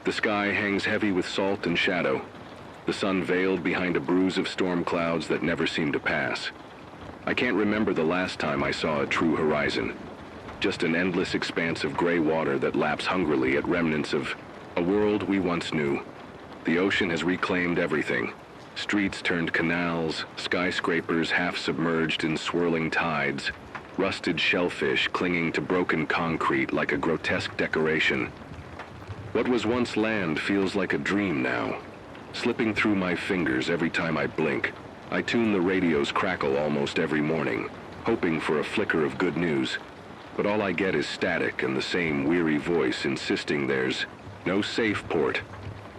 The sky hangs heavy with salt and shadow, the sun veiled behind a bruise of storm clouds that never seem to pass. I can't remember the last time I saw a true horizon. Just an endless expanse of gray water that laps hungrily at remnants of a world we once knew. The ocean has reclaimed everything. Streets turned canals, skyscrapers half submerged in swirling tides, rusted shellfish clinging to broken concrete like a grotesque decoration. What was once land feels like a dream now, slipping through my fingers every time I blink. I tune the radio's crackle almost every morning, hoping for a flicker of good news. But all I get is static and the same weary voice insisting there's no safe port.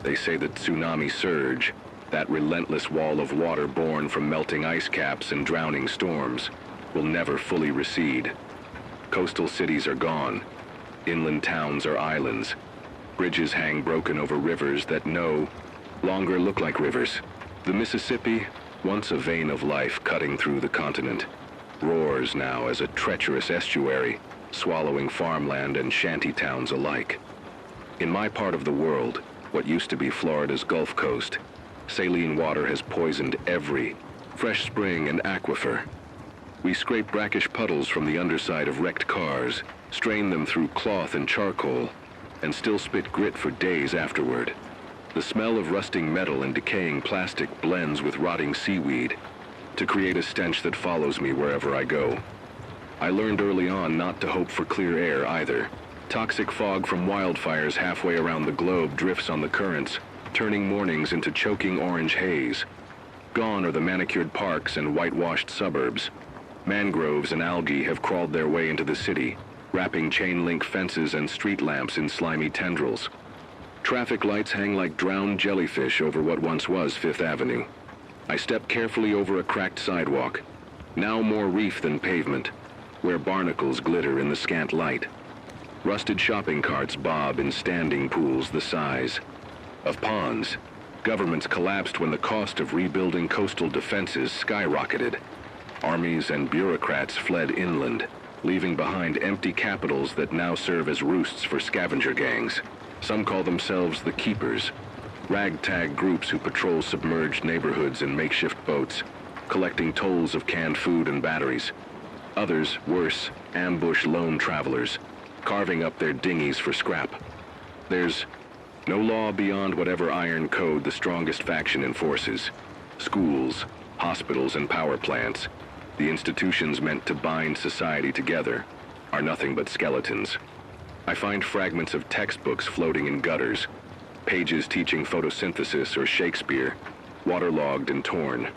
They say that tsunami surge, that relentless wall of water born from melting ice caps and drowning storms, will never fully recede. Coastal cities are gone. Inland towns are islands. Bridges hang broken over rivers that no longer look like rivers. The Mississippi, once a vein of life cutting through the continent, roars now as a treacherous estuary, swallowing farmland and shanty towns alike. In my part of the world, what used to be Florida's Gulf Coast, saline water has poisoned every fresh spring and aquifer. We scrape brackish puddles from the underside of wrecked cars, strain them through cloth and charcoal, and still spit grit for days afterward. The smell of rusting metal and decaying plastic blends with rotting seaweed to create a stench that follows me wherever I go. I learned early on not to hope for clear air either. Toxic fog from wildfires halfway around the globe drifts on the currents, turning mornings into choking orange haze. Gone are the manicured parks and whitewashed suburbs. Mangroves and algae have crawled their way into the city, wrapping chain-link fences and street lamps in slimy tendrils. Traffic lights hang like drowned jellyfish over what once was Fifth Avenue. I step carefully over a cracked sidewalk, now more reef than pavement, where barnacles glitter in the scant light. Rusted shopping carts bob in standing pools the size of ponds. Governments collapsed when the cost of rebuilding coastal defenses skyrocketed. Armies and bureaucrats fled inland, leaving behind empty capitals that now serve as roosts for scavenger gangs. Some call themselves the Keepers, ragtag groups who patrol submerged neighborhoods in makeshift boats, collecting tolls of canned food and batteries. Others, worse, ambush lone travelers, carving up their dinghies for scrap. There's no law beyond whatever iron code the strongest faction enforces. Schools, hospitals, and power plants, the institutions meant to bind society together, are nothing but skeletons. I find fragments of textbooks floating in gutters, pages teaching photosynthesis or Shakespeare, waterlogged and torn.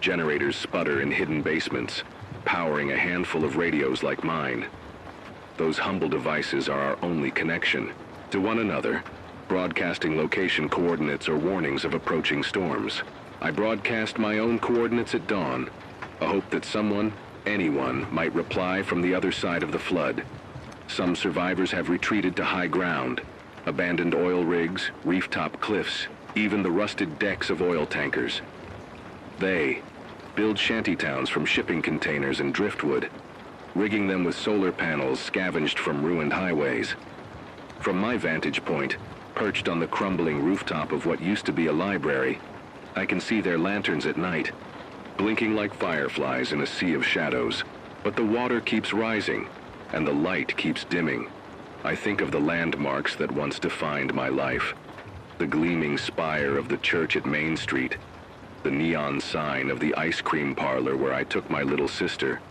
Generators sputter in hidden basements, powering a handful of radios like mine. Those humble devices are our only connection to one another, broadcasting location coordinates or warnings of approaching storms. I broadcast my own coordinates at dawn, a hope that someone, anyone, might reply from the other side of the flood. Some survivors have retreated to high ground, abandoned oil rigs, reef-top cliffs, even the rusted decks of oil tankers. They build shantytowns from shipping containers and driftwood, rigging them with solar panels scavenged from ruined highways. From my vantage point, perched on the crumbling rooftop of what used to be a library, I can see their lanterns at night, blinking like fireflies in a sea of shadows. But the water keeps rising, and the light keeps dimming. I think of the landmarks that once defined my life. The gleaming spire of the church at Main Street, the neon sign of the ice cream parlor where I took my little sister,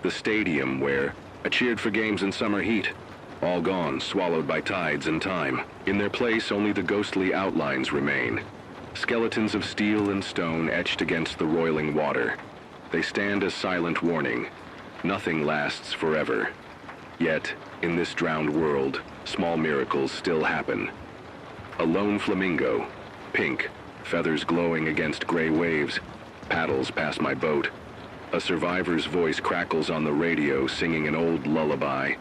the stadium where I cheered for games in summer heat, all gone, swallowed by tides and time. In their place, only the ghostly outlines remain. Skeletons of steel and stone etched against the roiling water. They stand as silent warning. Nothing lasts forever. Yet, in this drowned world, small miracles still happen. A lone flamingo, pink, feathers glowing against gray waves, paddles past my boat. A survivor's voice crackles on the radio singing an old lullaby.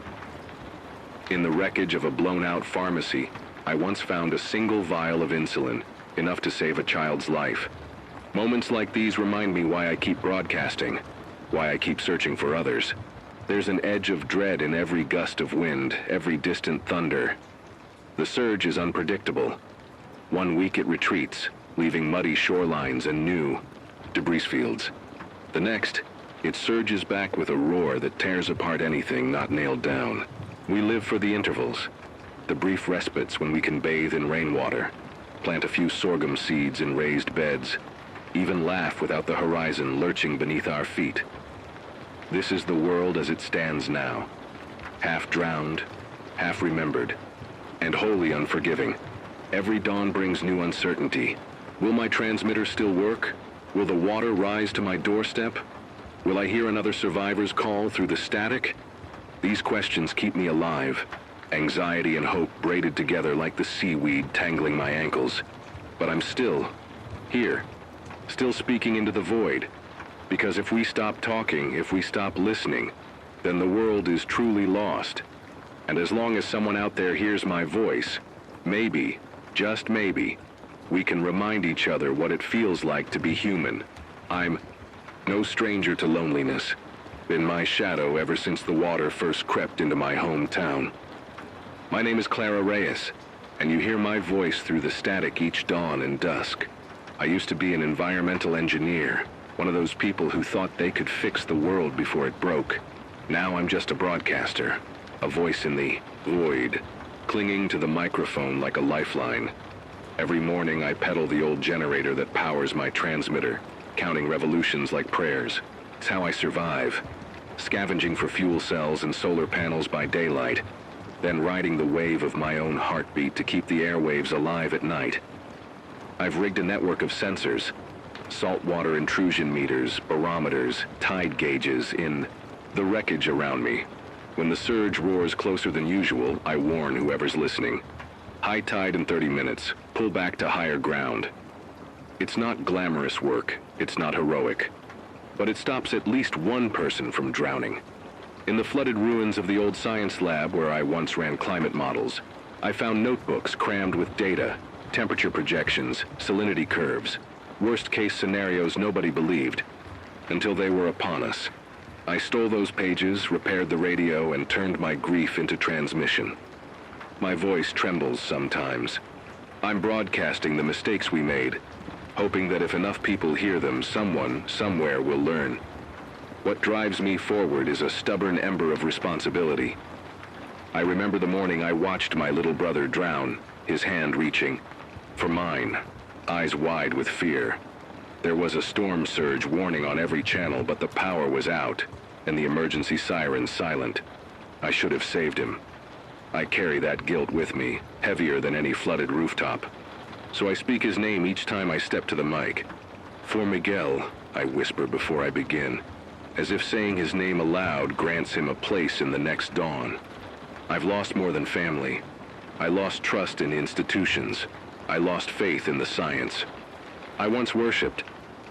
In the wreckage of a blown-out pharmacy, I once found a single vial of insulin, enough to save a child's life. Moments like these remind me why I keep broadcasting, why I keep searching for others. There's an edge of dread in every gust of wind, every distant thunder. The surge is unpredictable. One week it retreats, leaving muddy shorelines and new debris fields. The next, it surges back with a roar that tears apart anything not nailed down. We live for the intervals, the brief respites when we can bathe in rainwater, plant a few sorghum seeds in raised beds, even laugh without the horizon lurching beneath our feet. This is the world as it stands now, half drowned, half remembered, and wholly unforgiving. Every dawn brings new uncertainty. Will my transmitter still work? Will the water rise to my doorstep? Will I hear another survivor's call through the static? These questions keep me alive, anxiety and hope braided together like the seaweed tangling my ankles. But I'm still here, still speaking into the void. Because if we stop talking, if we stop listening, then the world is truly lost. And as long as someone out there hears my voice, maybe, just maybe, we can remind each other what it feels like to be human. I'm no stranger to loneliness. Been my shadow ever since the water first crept into my hometown. My name is Clara Reyes, and you hear my voice through the static each dawn and dusk. I used to be an environmental engineer, one of those people who thought they could fix the world before it broke. Now I'm just a broadcaster, a voice in the void, clinging to the microphone like a lifeline. Every morning I pedal the old generator that powers my transmitter, counting revolutions like prayers. It's how I survive, scavenging for fuel cells and solar panels by daylight, then riding the wave of my own heartbeat to keep the airwaves alive at night. I've rigged a network of sensors, saltwater intrusion meters, barometers, tide gauges in the wreckage around me. When the surge roars closer than usual, I warn whoever's listening. High tide in 30 minutes. Pull back to higher ground. It's not glamorous work. It's not heroic. But it stops at least one person from drowning. In the flooded ruins of the old science lab where I once ran climate models, I found notebooks crammed with data, temperature projections, salinity curves, worst-case scenarios nobody believed, until they were upon us. I stole those pages, repaired the radio, and turned my grief into transmission. My voice trembles sometimes. I'm broadcasting the mistakes we made, hoping that if enough people hear them, someone, somewhere will learn. What drives me forward is a stubborn ember of responsibility. I remember the morning I watched my little brother drown, his hand reaching for mine, eyes wide with fear. There was a storm surge warning on every channel, but the power was out, and the emergency siren silent. I should have saved him. I carry that guilt with me, heavier than any flooded rooftop. So I speak his name each time I step to the mic. For Miguel, I whisper before I begin, as if saying his name aloud grants him a place in the next dawn. I've lost more than family. I lost trust in institutions. I lost faith in the science. I once worshipped,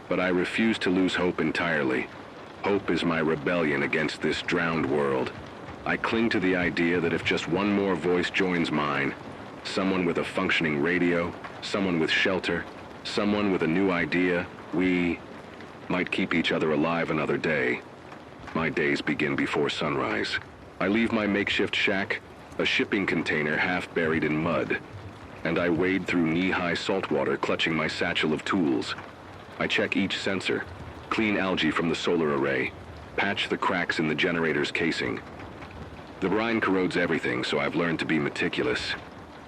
but I refuse to lose hope entirely. Hope is my rebellion against this drowned world. I cling to the idea that if just one more voice joins mine, someone with a functioning radio, someone with shelter, someone with a new idea, we might keep each other alive another day. My days begin before sunrise. I leave my makeshift shack, a shipping container half buried in mud, and I wade through knee-high saltwater clutching my satchel of tools. I check each sensor, clean algae from the solar array, patch the cracks in the generator's casing. The brine corrodes everything, so I've learned to be meticulous.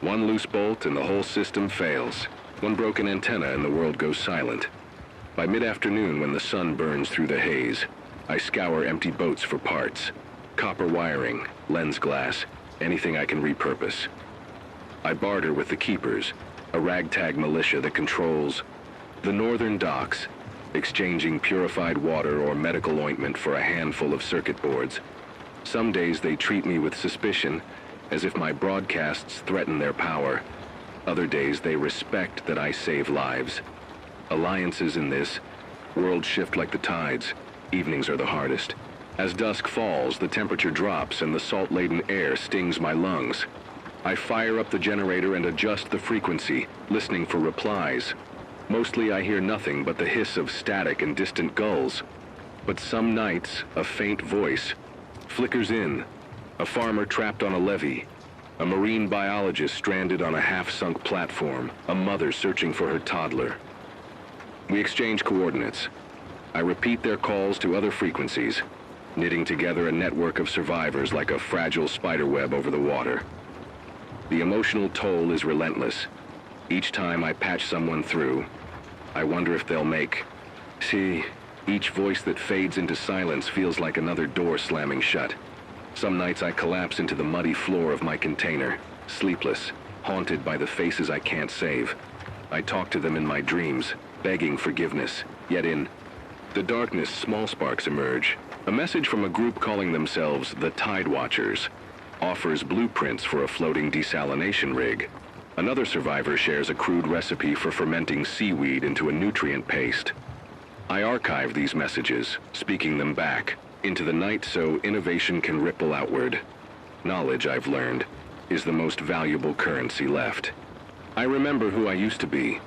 One loose bolt and the whole system fails. One broken antenna and the world goes silent. By mid-afternoon, when the sun burns through the haze, I scour empty boats for parts. Copper wiring, lens glass, anything I can repurpose. I barter with the keepers, a ragtag militia that controls the northern docks, exchanging purified water or medical ointment for a handful of circuit boards. Some days they treat me with suspicion, as if my broadcasts threaten their power. Other days they respect that I save lives. Alliances in this world shift like the tides. Evenings are the hardest. As dusk falls, the temperature drops and the salt-laden air stings my lungs. I fire up the generator and adjust the frequency, listening for replies. Mostly I hear nothing but the hiss of static and distant gulls. But some nights, a faint voice flickers in. A farmer trapped on a levee. A marine biologist stranded on a half-sunk platform, a mother searching for her toddler. We exchange coordinates. I repeat their calls to other frequencies, knitting together a network of survivors like a fragile spiderweb over the water. The emotional toll is relentless. Each time I patch someone through, I wonder if they'll make. See, each voice that fades into silence feels like another door slamming shut. Some nights I collapse into the muddy floor of my container, sleepless, haunted by the faces I can't save. I talk to them in my dreams, begging forgiveness. Yet in the darkness, small sparks emerge. A message from a group calling themselves the Tide Watchers offers blueprints for a floating desalination rig. Another survivor shares a crude recipe for fermenting seaweed into a nutrient paste. I archive these messages, speaking them back into the night so innovation can ripple outward. Knowledge, I've learned, is the most valuable currency left. I remember who I used to be,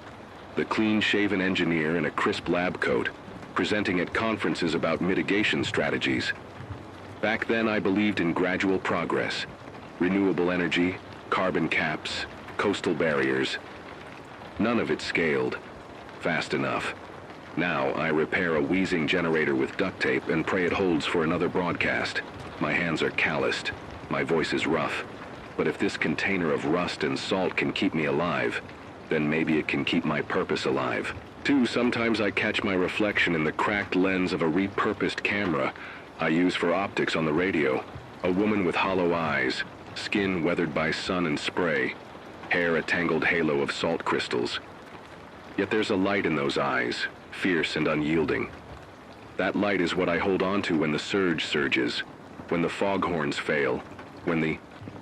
the clean-shaven engineer in a crisp lab coat, presenting at conferences about mitigation strategies. Back then, I believed in gradual progress, renewable energy, carbon caps, coastal barriers. None of it scaled fast enough. Now, I repair a wheezing generator with duct tape and pray it holds for another broadcast. My hands are calloused. My voice is rough. But if this container of rust and salt can keep me alive, then maybe it can keep my purpose alive. Too, sometimes I catch my reflection in the cracked lens of a repurposed camera I use for optics on the radio. A woman with hollow eyes, skin weathered by sun and spray, hair a tangled halo of salt crystals. Yet there's a light in those eyes, fierce and unyielding. That light is what I hold on to when the surge surges, when the foghorns fail, when the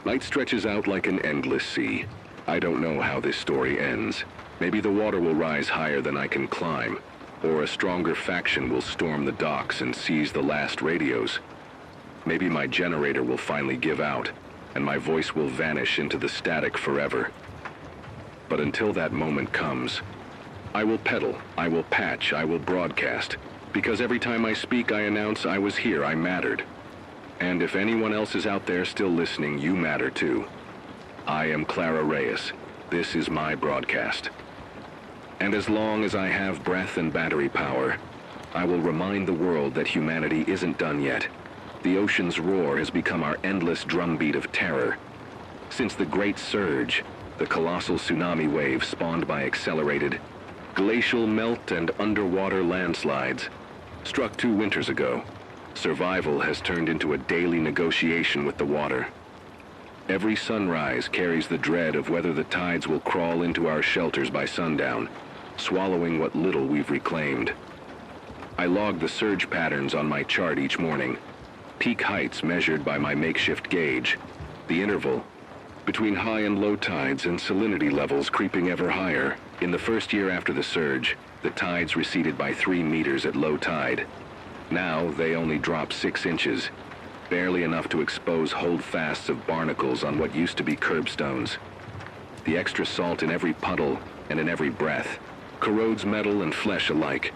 night stretches out like an endless sea. I don't know how this story ends. Maybe the water will rise higher than I can climb, or a stronger faction will storm the docks and seize the last radios. Maybe my generator will finally give out, and my voice will vanish into the static forever. But until that moment comes, I will pedal, I will patch, I will broadcast, because every time I speak I announce I was here, I mattered. And if anyone else is out there still listening, you matter too. I am Clara Reyes. This is my broadcast. And as long as I have breath and battery power, I will remind the world that humanity isn't done yet. The ocean's roar has become our endless drumbeat of terror. Since the Great Surge, the colossal tsunami wave spawned by accelerated glacial melt and underwater landslides, struck 2 winters ago, survival has turned into a daily negotiation with the water. Every sunrise carries the dread of whether the tides will crawl into our shelters by sundown, swallowing what little we've reclaimed. I log the surge patterns on my chart each morning, peak heights measured by my makeshift gauge, the interval between high and low tides and salinity levels creeping ever higher. In the first year after the surge, the tides receded by 3 meters at low tide. Now they only drop 6 inches, barely enough to expose holdfasts of barnacles on what used to be curbstones. The extra salt in every puddle and in every breath corrodes metal and flesh alike.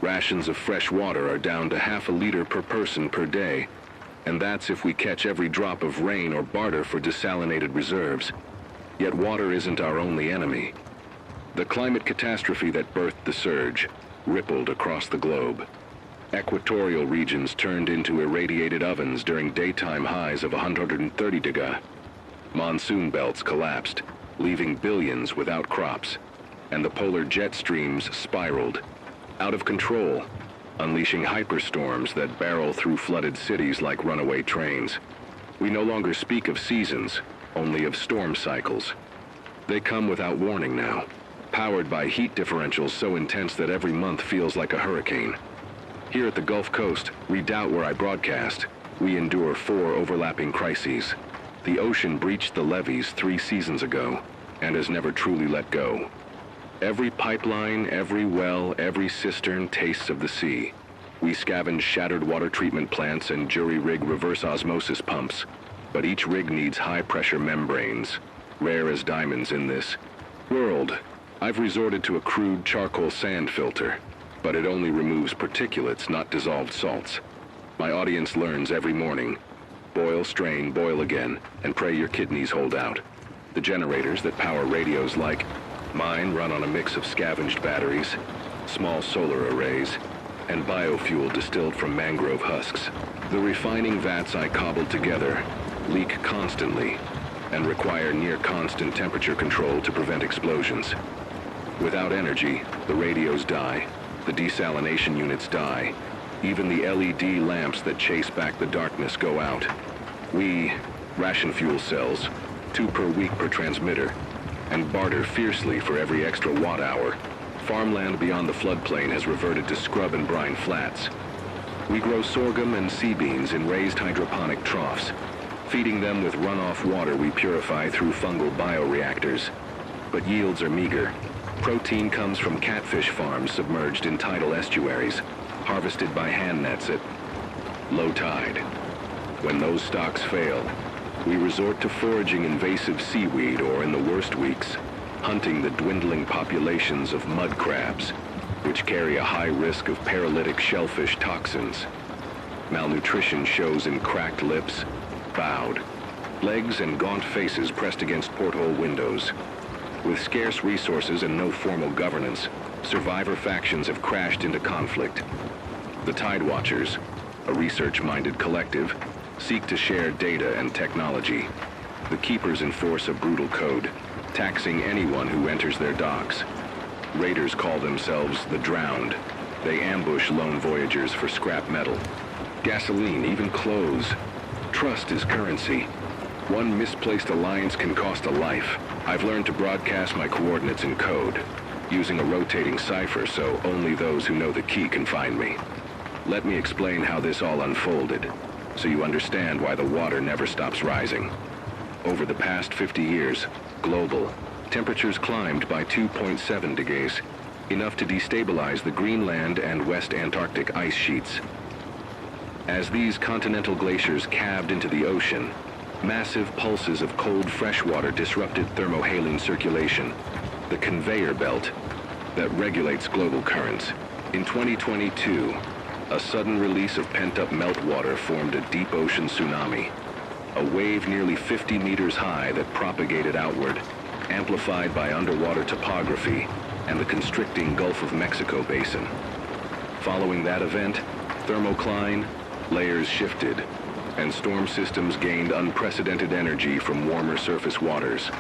Rations of fresh water are down to half a liter per person per day, and that's if we catch every drop of rain or barter for desalinated reserves. Yet water isn't our only enemy. The climate catastrophe that birthed the surge rippled across the globe. Equatorial regions turned into irradiated ovens during daytime highs of 130 degrees. Monsoon belts collapsed, leaving billions without crops, and the polar jet streams spiraled, out of control, unleashing hyperstorms that barrel through flooded cities like runaway trains. We no longer speak of seasons, only of storm cycles. They come without warning now, powered by heat differentials so intense that every month feels like a hurricane. Here at the Gulf Coast, redoubt where I broadcast, we endure 4 overlapping crises. The ocean breached the levees 3 seasons ago, and has never truly let go. Every pipeline, every well, every cistern tastes of the sea. We scavenge shattered water treatment plants and jury-rig reverse osmosis pumps, but each rig needs high-pressure membranes, rare as diamonds in this world. I've resorted to a crude charcoal sand filter, but it only removes particulates, not dissolved salts. My audience learns every morning. Boil, strain, boil again, and pray your kidneys hold out. The generators that power radios like mine run on a mix of scavenged batteries, small solar arrays, and biofuel distilled from mangrove husks. The refining vats I cobbled together leak constantly and require near constant temperature control to prevent explosions. Without energy, the radios die, the desalination units die, even the LED lamps that chase back the darkness go out. We ration fuel cells, 2 per week per transmitter, and barter fiercely for every extra watt hour. Farmland beyond the floodplain has reverted to scrub and brine flats. We grow sorghum and sea beans in raised hydroponic troughs, feeding them with runoff water we purify through fungal bioreactors. But yields are meager. Protein comes from catfish farms submerged in tidal estuaries, harvested by hand nets at low tide. When those stocks fail, we resort to foraging invasive seaweed or, in the worst weeks, hunting the dwindling populations of mud crabs, which carry a high risk of paralytic shellfish toxins. Malnutrition shows in cracked lips, bowed, legs and gaunt faces pressed against porthole windows. With scarce resources and no formal governance, survivor factions have crashed into conflict. The Tide Watchers, a research-minded collective, seek to share data and technology. The Keepers enforce a brutal code, taxing anyone who enters their docks. Raiders call themselves the Drowned. They ambush lone voyagers for scrap metal, gasoline, even clothes. Trust is currency. One misplaced alliance can cost a life. I've learned to broadcast my coordinates in code, using a rotating cipher so only those who know the key can find me. Let me explain how this all unfolded, so you understand why the water never stops rising. Over the past 50 years, global, temperatures climbed by 2.7 degrees, enough to destabilize the Greenland and West Antarctic ice sheets. As these continental glaciers calved into the ocean, massive pulses of cold freshwater disrupted thermohaline circulation, the conveyor belt that regulates global currents. In 2022, a sudden release of pent-up meltwater formed a deep ocean tsunami, a wave nearly 50 meters high that propagated outward, amplified by underwater topography and the constricting Gulf of Mexico basin. Following that event, thermocline, layers shifted, and storm systems gained unprecedented energy from warmer surface waters.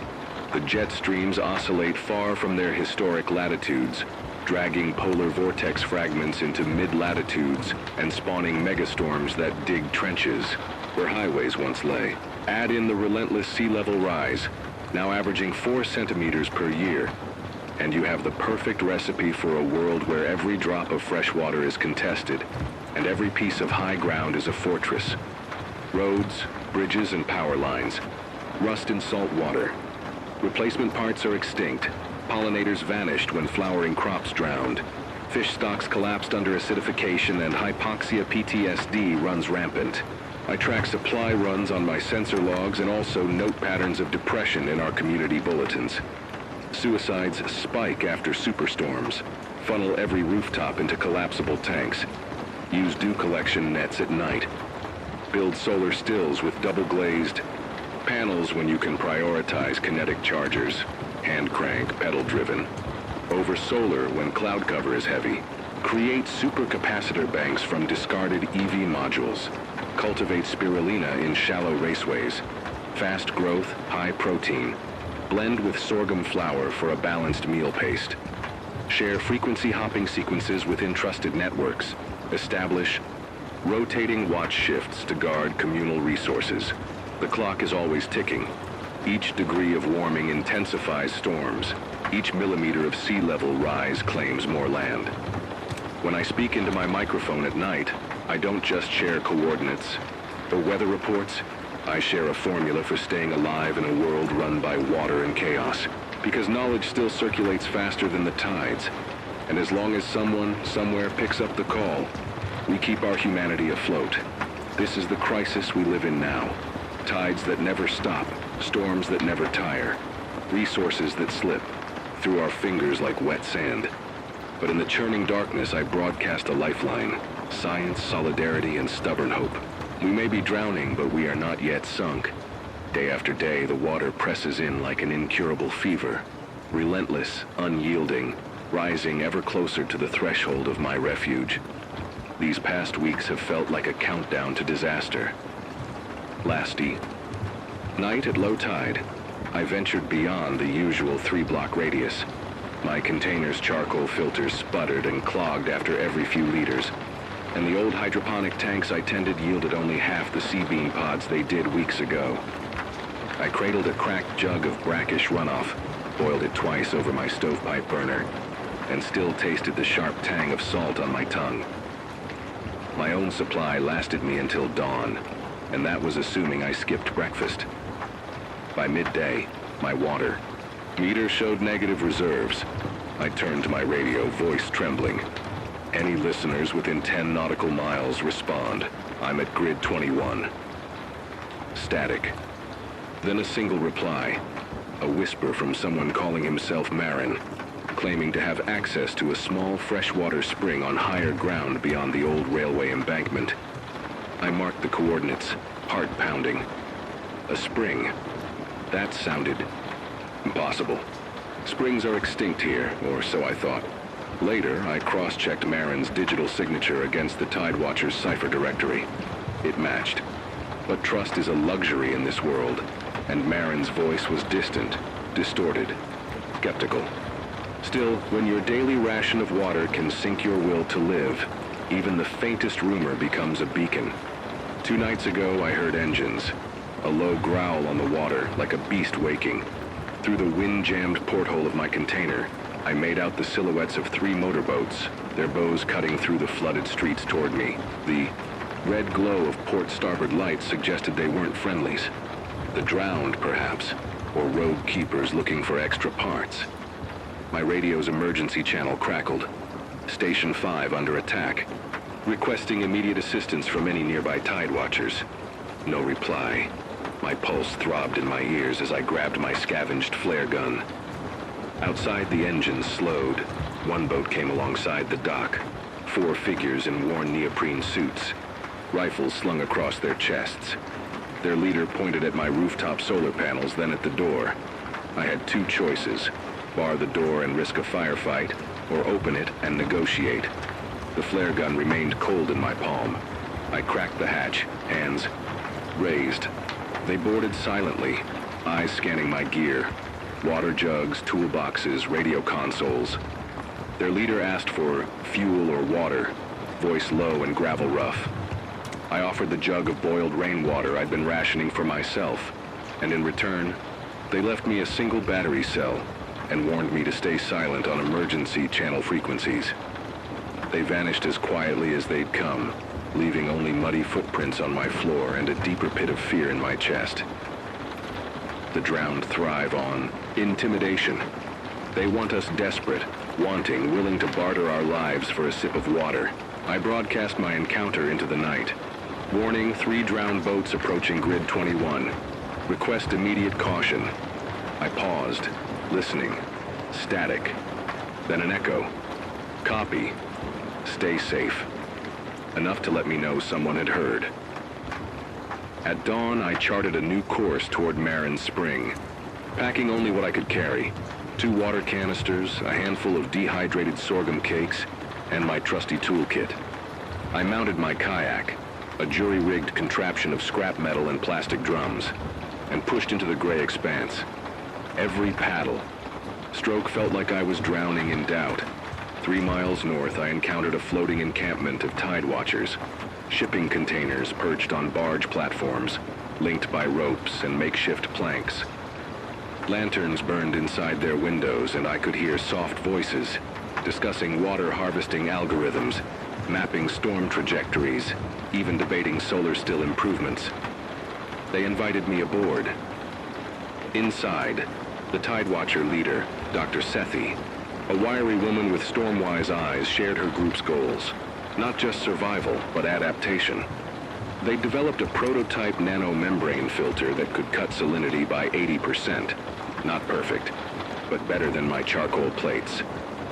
The jet streams oscillate far from their historic latitudes, dragging polar vortex fragments into mid-latitudes and spawning megastorms that dig trenches where highways once lay. Add in the relentless sea level rise, now averaging 4 centimeters per year, and you have the perfect recipe for a world where every drop of fresh water is contested and every piece of high ground is a fortress. Roads, bridges, and power lines rust in salt water. Replacement parts are extinct. Pollinators vanished when flowering crops drowned. Fish stocks collapsed under acidification, and hypoxia PTSD runs rampant. I track supply runs on my sensor logs and also note patterns of depression in our community bulletins. Suicides spike after superstorms, funnel every rooftop into collapsible tanks, use dew collection nets at night, build solar stills with double-glazed panels when you can prioritize kinetic chargers, hand crank, pedal driven, over solar when cloud cover is heavy, create supercapacitor banks from discarded EV modules, cultivate spirulina in shallow raceways, fast growth, high protein, blend with sorghum flour for a balanced meal paste, share frequency hopping sequences within trusted networks, establish rotating watch shifts to guard communal resources. The clock is always ticking. Each degree of warming intensifies storms. Each millimeter of sea level rise claims more land. When I speak into my microphone at night, I don't just share coordinates or weather reports. I share a formula for staying alive in a world run by water and chaos. Because knowledge still circulates faster than the tides. And as long as someone, somewhere picks up the call, we keep our humanity afloat. This is the crisis we live in now. Tides that never stop, storms that never tire, resources that slip through our fingers like wet sand. But in the churning darkness, I broadcast a lifeline, science, solidarity, and stubborn hope. We may be drowning, but we are not yet sunk. Day after day, the water presses in like an incurable fever, relentless, unyielding, rising ever closer to the threshold of my refuge. These past weeks have felt like a countdown to disaster. Lasty. Night at low tide, I ventured beyond the usual 3-block radius. My container's charcoal filters sputtered and clogged after every few liters, and the old hydroponic tanks I tended yielded only half the sea bean pods they did weeks ago. I cradled a cracked jug of brackish runoff, boiled it twice over my stovepipe burner, and still tasted the sharp tang of salt on my tongue. My own supply lasted me until dawn, and that was assuming I skipped breakfast. By midday, my water meter showed negative reserves. I turned to my radio, voice trembling. Any listeners within 10 nautical miles respond. I'm at grid 21. Static. Then a single reply. A whisper from someone calling himself Marin, claiming to have access to a small freshwater spring on higher ground beyond the old railway embankment. I marked the coordinates, heart pounding. A spring. That sounded impossible. Springs are extinct here, or so I thought. Later, I cross-checked Marin's digital signature against the Tidewatcher's cipher directory. It matched. But trust is a luxury in this world, and Marin's voice was distant, distorted, skeptical. Still, when your daily ration of water can sink your will to live, even the faintest rumor becomes a beacon. 2 nights ago, I heard engines. A low growl on the water, like a beast waking. Through the wind-jammed porthole of my container, I made out the silhouettes of 3 motorboats, their bows cutting through the flooded streets toward me. The red glow of port starboard lights suggested they weren't friendlies. The drowned, perhaps, or rogue keepers looking for extra parts. My radio's emergency channel crackled. Station 5 under attack. Requesting immediate assistance from any nearby Tidewatchers. No reply. My pulse throbbed in my ears as I grabbed my scavenged flare gun. Outside, the engines slowed. 1 boat came alongside the dock. 4 figures in worn neoprene suits. Rifles slung across their chests. Their leader pointed at my rooftop solar panels, then at the door. I had 2 choices. Bar the door and risk a firefight, or open it and negotiate. The flare gun remained cold in my palm. I cracked the hatch, hands raised. They boarded silently, eyes scanning my gear. Water jugs, toolboxes, radio consoles. Their leader asked for fuel or water, voice low and gravel rough. I offered the jug of boiled rainwater I'd been rationing for myself, and in return, they left me a single battery cell and warned me to stay silent on emergency channel frequencies. They vanished as quietly as they'd come, leaving only muddy footprints on my floor and a deeper pit of fear in my chest. The drowned thrive on intimidation. They want us desperate, wanting, willing to barter our lives for a sip of water. I broadcast my encounter into the night. Warning, 3 drowned boats approaching grid 21. Request immediate caution. I paused, listening. Static. Then an echo. Copy. Stay safe. Enough to let me know someone had heard. At dawn, I charted a new course toward Marin Spring, packing only what I could carry. 2 water canisters, a handful of dehydrated sorghum cakes, and my trusty toolkit. I mounted my kayak, a jury-rigged contraption of scrap metal and plastic drums, and pushed into the gray expanse. Every paddle. Stroke felt like I was drowning in doubt. 3 miles north, I encountered a floating encampment of Tidewatchers. Shipping containers perched on barge platforms, linked by ropes and makeshift planks. Lanterns burned inside their windows, and I could hear soft voices discussing water harvesting algorithms, mapping storm trajectories, even debating solar still improvements. They invited me aboard. Inside, the Tidewatcher leader, Dr. Sethi, a wiry woman with storm-wise eyes, shared her group's goals. Not just survival, but adaptation. They developed a prototype nanomembrane filter that could cut salinity by 80%. Not perfect, but better than my charcoal plates.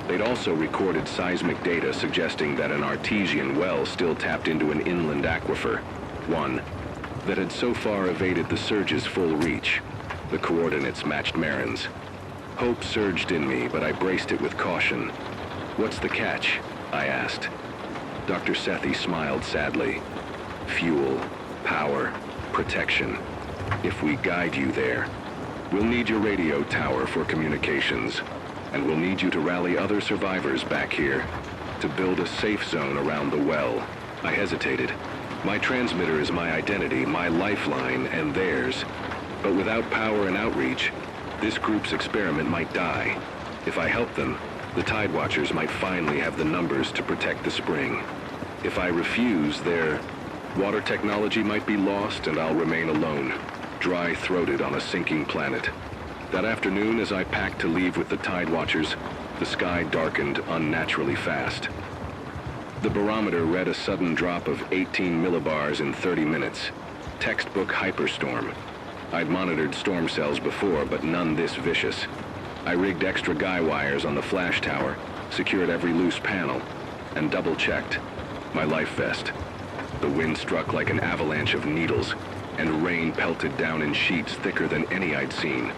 They'd also recorded seismic data suggesting that an artesian well still tapped into an inland aquifer. one that had so far evaded the surge's full reach. The coordinates matched Marin's. Hope surged in me, but I braced it with caution. "What's the catch?" I asked. Dr. Sethi smiled sadly. "Fuel, power, protection. If we guide you there, we'll need your radio tower for communications, and we'll need you to rally other survivors back here to build a safe zone around the well." I hesitated. My transmitter is my identity, my lifeline, and theirs. But without power and outreach, this group's experiment might die. If I help them, the Tide Watchers might finally have the numbers to protect the spring. If I refuse, their water technology might be lost and I'll remain alone, dry-throated on a sinking planet. That afternoon, as I packed to leave with the Tide Watchers, the sky darkened unnaturally fast. The barometer read a sudden drop of 18 millibars in 30 minutes. Textbook hyperstorm. I'd monitored storm cells before, but none this vicious. I rigged extra guy wires on the flash tower, secured every loose panel, and double-checked my life vest. The wind struck like an avalanche of needles, and rain pelted down in sheets thicker than any I'd seen.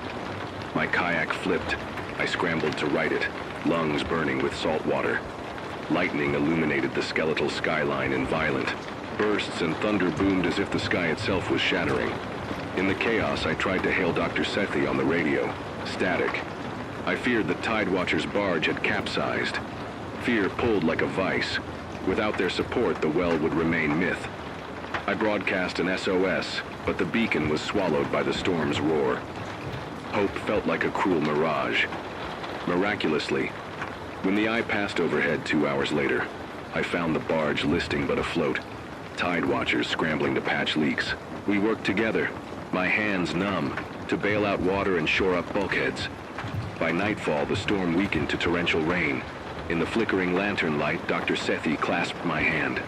My kayak flipped. I scrambled to right it, lungs burning with salt water. Lightning illuminated the skeletal skyline in violent bursts, and thunder boomed as if the sky itself was shattering. In the chaos, I tried to hail Dr. Sethi on the radio. Static. I feared the Tide Watcher's barge had capsized. Fear pulled like a vice. Without their support, the well would remain myth. I broadcast an SOS, but the beacon was swallowed by the storm's roar. Hope felt like a cruel mirage. Miraculously, when the eye passed overhead 2 hours later, I found the barge listing but afloat. Tide Watchers scrambling to patch leaks. We worked together, my hands numb, to bail out water and shore up bulkheads. By nightfall, the storm weakened to torrential rain. In the flickering lantern light, Dr. Sethi clasped my hand.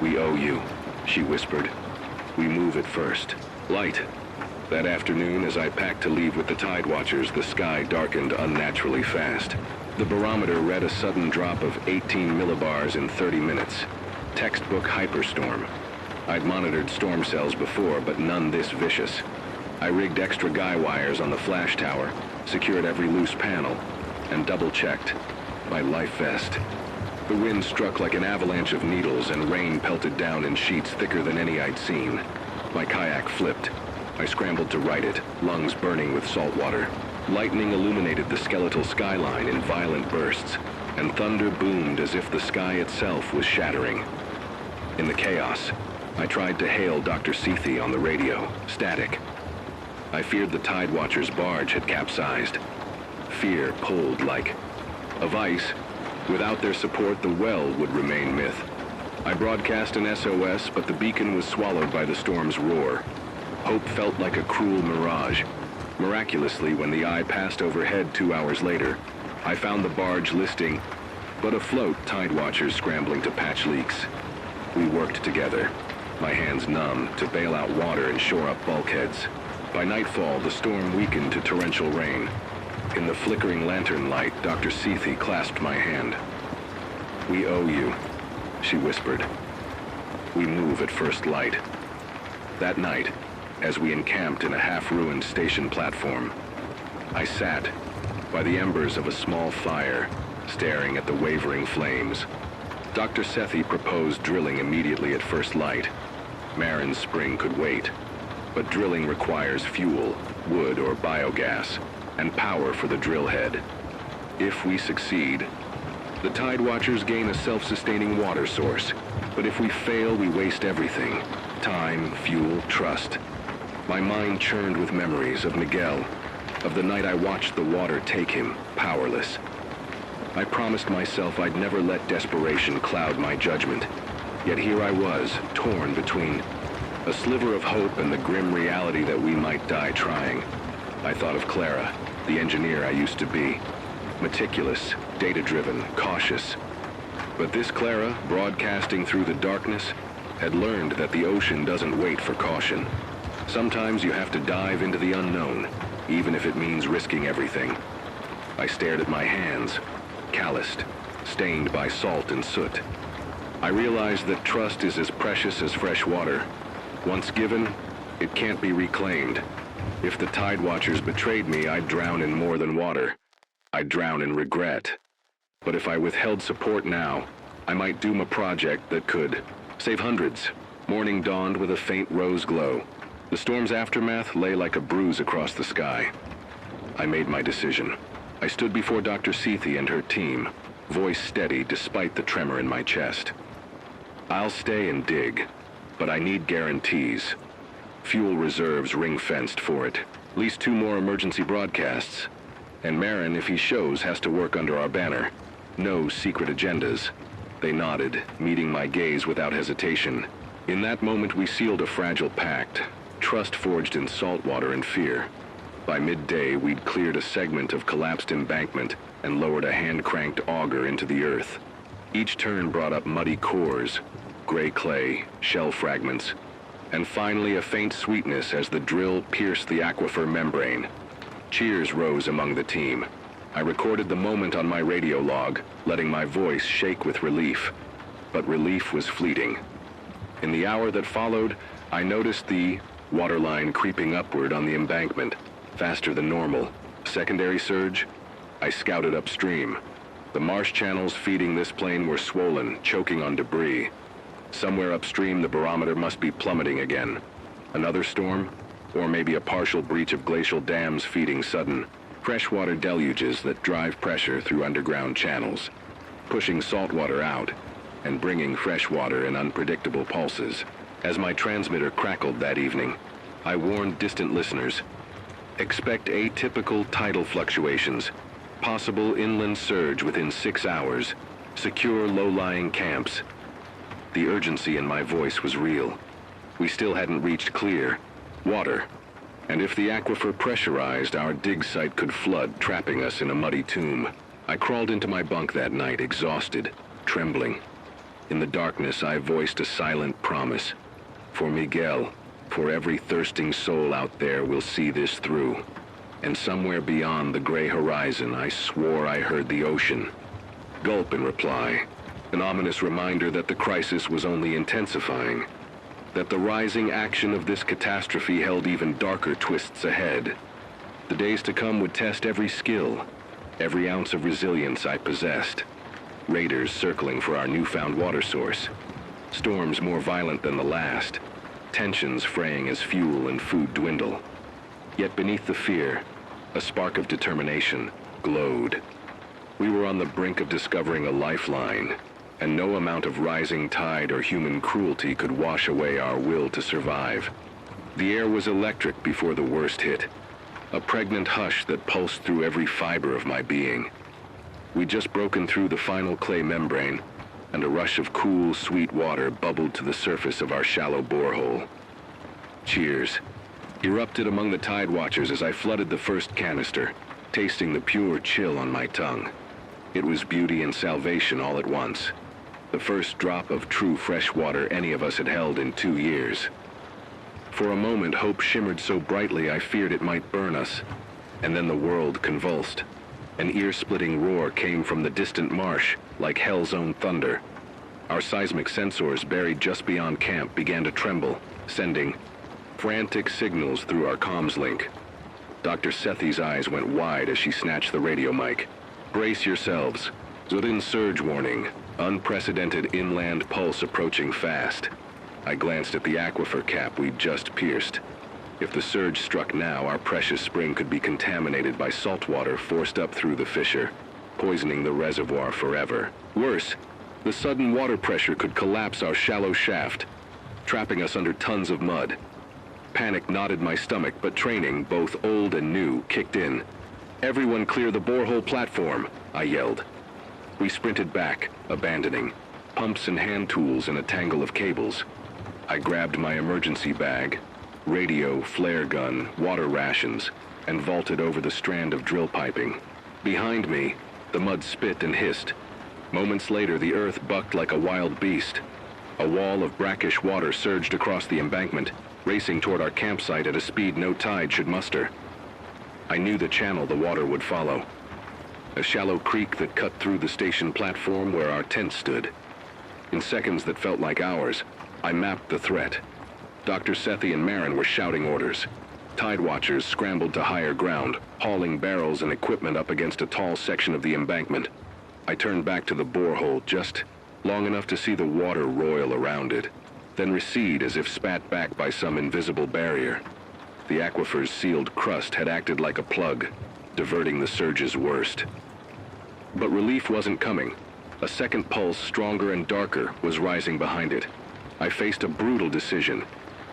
"We owe you," she whispered. "We move it first." Light. That afternoon, as I packed to leave with the Tide Watchers, the sky darkened unnaturally fast. The barometer read a sudden drop of 18 millibars in 30 minutes. Textbook hyperstorm. I'd monitored storm cells before, but none this vicious. I rigged extra guy wires on the flash tower, secured every loose panel, and double-checked my life vest. The wind struck like an avalanche of needles, and rain pelted down in sheets thicker than any I'd seen. My kayak flipped. I scrambled to right it, lungs burning with salt water. Lightning illuminated the skeletal skyline in violent bursts, and thunder boomed as if the sky itself was shattering. In the chaos, I tried to hail Dr. Sethi on the radio. Static. I feared the Tide Watcher's barge had capsized. Fear pulled like a vice. Without their support, the well would remain myth. I broadcast an SOS, but the beacon was swallowed by the storm's roar. Hope felt like a cruel mirage. Miraculously, when the eye passed overhead 2 hours later, I found the barge listing, but afloat, Tide Watchers scrambling to patch leaks. We worked together, my hands numb, to bail out water and shore up bulkheads. By nightfall, the storm weakened to torrential rain. In the flickering lantern light, Dr. Sethi clasped my hand. "We owe you," she whispered. "We move at first light." That night, as we encamped in a half-ruined station platform, I sat by the embers of a small fire, staring at the wavering flames. Dr. Sethi proposed drilling immediately at first light. Marin's spring could wait, but drilling requires fuel, wood or biogas, and power for the drill head. If we succeed, the Tide Watchers gain a self-sustaining water source, but if we fail, we waste everything: time, fuel, trust. My mind churned with memories of Miguel, of the night I watched the water take him, powerless. I promised myself I'd never let desperation cloud my judgment. Yet here I was, torn between a sliver of hope and the grim reality that we might die trying. I thought of Clara, the engineer I used to be. Meticulous, data-driven, cautious. But this Clara, broadcasting through the darkness, had learned that the ocean doesn't wait for caution. Sometimes you have to dive into the unknown, even if it means risking everything. I stared at my hands, calloused, stained by salt and soot. I realized that trust is as precious as fresh water, Once given, it can't be reclaimed. If the Tide Watchers betrayed me, I'd drown in more than water. I'd drown in regret. But if I withheld support now, I might doom a project that could save hundreds. Morning dawned with a faint rose glow. The storm's aftermath lay like a bruise across the sky. I made my decision. I stood before Dr. Sethi and her team, voice steady despite the tremor in my chest. I'll stay and dig, but I need guarantees. Fuel reserves ring-fenced for it. At least 2 more emergency broadcasts. And Marin, if he shows, has to work under our banner. No secret agendas. They nodded, meeting my gaze without hesitation. In that moment, we sealed a fragile pact. Trust forged in salt water and fear. By midday, we'd cleared a segment of collapsed embankment and lowered a hand-cranked auger into the earth. Each turn brought up muddy cores, gray clay, shell fragments, and finally a faint sweetness as the drill pierced the aquifer membrane. Cheers rose among the team. I recorded the moment on my radio log, letting my voice shake with relief. But relief was fleeting. In the hour that followed, I noticed the waterline creeping upward on the embankment, faster than normal. Secondary surge? I scouted upstream. The marsh channels feeding this plain were swollen, choking on debris. Somewhere upstream, the barometer must be plummeting again. Another storm? Or maybe a partial breach of glacial dams feeding sudden freshwater deluges that drive pressure through underground channels, pushing saltwater out and bringing freshwater in unpredictable pulses. As my transmitter crackled that evening, I warned distant listeners, expect atypical tidal fluctuations, possible inland surge within 6 hours, secure low-lying camps. The urgency in my voice was real. We still hadn't reached clear water, and if the aquifer pressurized, our dig site could flood, trapping us in a muddy tomb. I crawled into my bunk that night, exhausted, trembling. In the darkness, I voiced a silent promise. For Miguel, for every thirsting soul out there, we'll see this through. And somewhere beyond the gray horizon, I swore I heard the ocean. Gulp in reply, an ominous reminder that the crisis was only intensifying, that the rising action of this catastrophe held even darker twists ahead. The days to come would test every skill, every ounce of resilience I possessed. Raiders circling for our newfound water source. Storms more violent than the last. Tensions fraying as fuel and food dwindle. Yet beneath the fear, a spark of determination glowed. We were on the brink of discovering a lifeline, and no amount of rising tide or human cruelty could wash away our will to survive. The air was electric before the worst hit, a pregnant hush that pulsed through every fiber of my being. We'd just broken through the final clay membrane, and a rush of cool, sweet water bubbled to the surface of our shallow borehole. Cheers erupted among the Tide Watchers as I flooded the first canister, tasting the pure chill on my tongue. It was beauty and salvation all at once. The first drop of true fresh water any of us had held in 2 years. For a moment, hope shimmered so brightly I feared it might burn us. And then the world convulsed. An ear-splitting roar came from the distant marsh, like hell's own thunder. Our seismic sensors buried just beyond camp began to tremble, sending frantic signals through our comms link. Dr. Sethi's eyes went wide as she snatched the radio mic. Brace yourselves. Within surge warning. Unprecedented inland pulse approaching fast. I glanced at the aquifer cap we'd just pierced. If the surge struck now, our precious spring could be contaminated by salt water forced up through the fissure, poisoning the reservoir forever. Worse, the sudden water pressure could collapse our shallow shaft, trapping us under tons of mud. Panic knotted my stomach, but training, both old and new, kicked in. "Everyone clear the borehole platform," I yelled. We sprinted back, abandoning pumps and hand tools in a tangle of cables. I grabbed my emergency bag, radio, flare gun, water rations, and vaulted over the strand of drill piping. Behind me, the mud spit and hissed. Moments later, the earth bucked like a wild beast. A wall of brackish water surged across the embankment, racing toward our campsite at a speed no tide should muster. I knew the channel the water would follow. A shallow creek that cut through the station platform where our tent stood. In seconds that felt like hours, I mapped the threat. Dr. Sethi and Marin were shouting orders. Tide watchers scrambled to higher ground, hauling barrels and equipment up against a tall section of the embankment. I turned back to the borehole just long enough to see the water roil around it, then recede as if spat back by some invisible barrier. The aquifer's sealed crust had acted like a plug, diverting the surge's worst. But relief wasn't coming. A second pulse, stronger and darker, was rising behind it. I faced a brutal decision: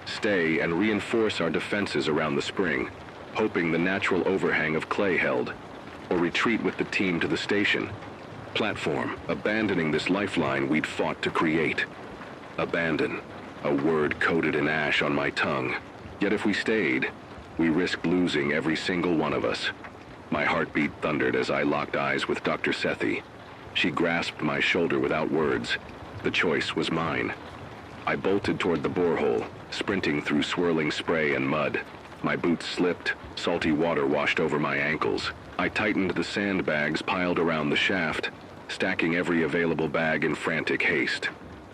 stay and reinforce our defenses around the spring, hoping the natural overhang of clay held, or retreat with the team to the station platform, abandoning this lifeline we'd fought to create. Abandon, a word coated in ash on my tongue. Yet if we stayed, we risked losing every single one of us. My heartbeat thundered as I locked eyes with Dr. Sethi. She grasped my shoulder without words. The choice was mine. I bolted toward the borehole, sprinting through swirling spray and mud. My boots slipped, salty water washed over my ankles. I tightened the sandbags piled around the shaft, stacking every available bag in frantic haste.